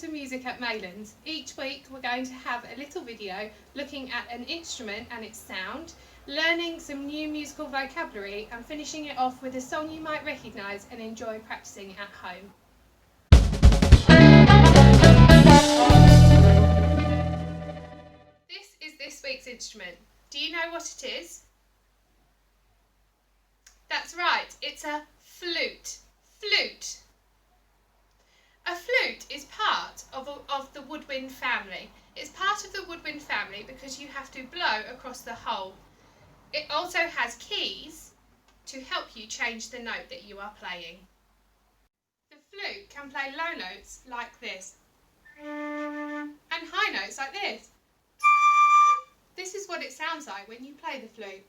to music at Maylands. Each week we're going to have a little video looking at an instrument and its sound, learning some new musical vocabulary and finishing it off with a song you might recognise and enjoy practising at home. This is this week's instrument. Do you know what it is? That's right, it's a flute. Flute. A flute is part of the woodwind family. It's part of the woodwind family because you have to blow across the hole. It also has keys to help you change the note that you are playing. The flute can play low notes like this and high notes like this. This is what it sounds like when you play the flute.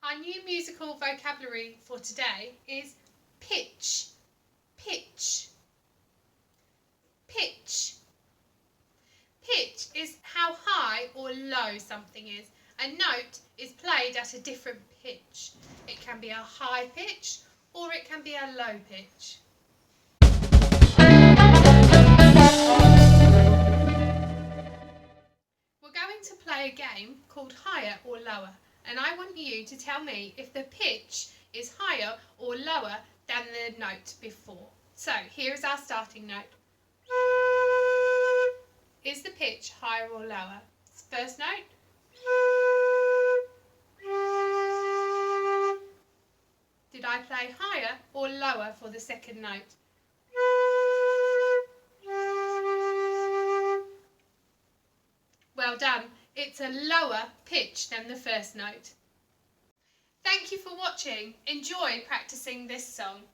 Our new musical vocabulary for today is pitch. Pitch. Pitch. Pitch is how high or low something is. A note is played at a different pitch. It can be a high pitch or it can be a low pitch. We're going to play a game called Higher or Lower, and I want you to tell me if the pitch is higher or lower than the note before. So here is our starting note. Is the pitch higher or lower? First note. Did I play higher or lower for the second note? Well done. It's a lower pitch than the first note. Thank you for watching. Enjoy practicing this song.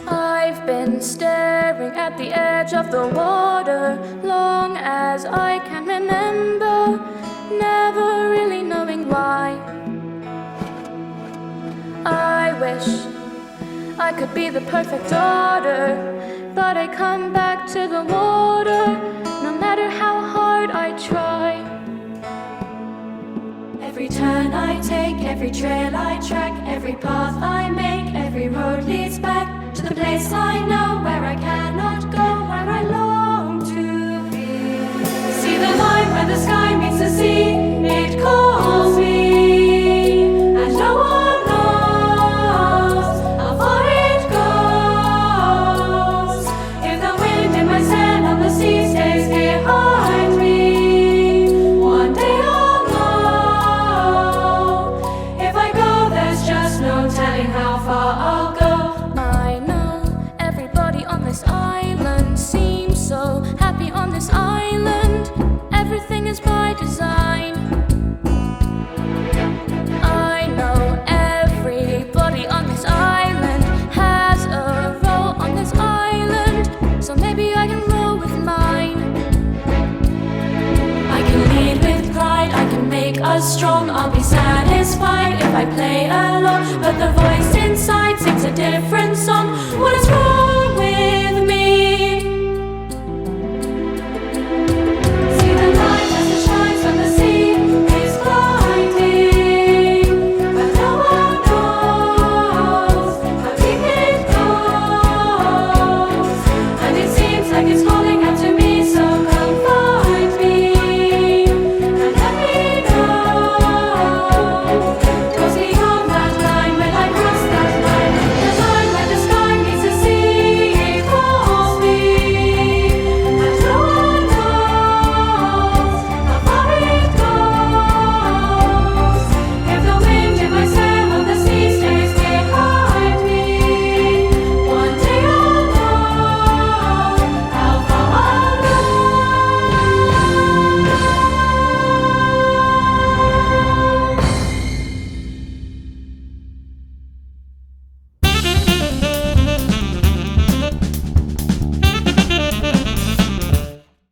I've been staring at the edge of the water long as I can remember, never really knowing why. I wish I could be the perfect daughter, but I come back to the water no matter how hard I try. Every turn I take, every trail I track, every path I make, every road leads back to the place I know, where I cannot go, where I long to be. See the line where the sky meets the sea, it calls me, and no one knows how far it goes. If the wind in my sail on the sea stays behind me, one day I'll know. If I go, there's just no telling how far I'll go. This island seems so happy on this island. Everything is by design. I know everybody on this island has a role on this island, so maybe I can roll with mine. I can lead with pride, I can make us strong. I'll be satisfied if I play alone, but the voice inside sings a different song. What is wrong?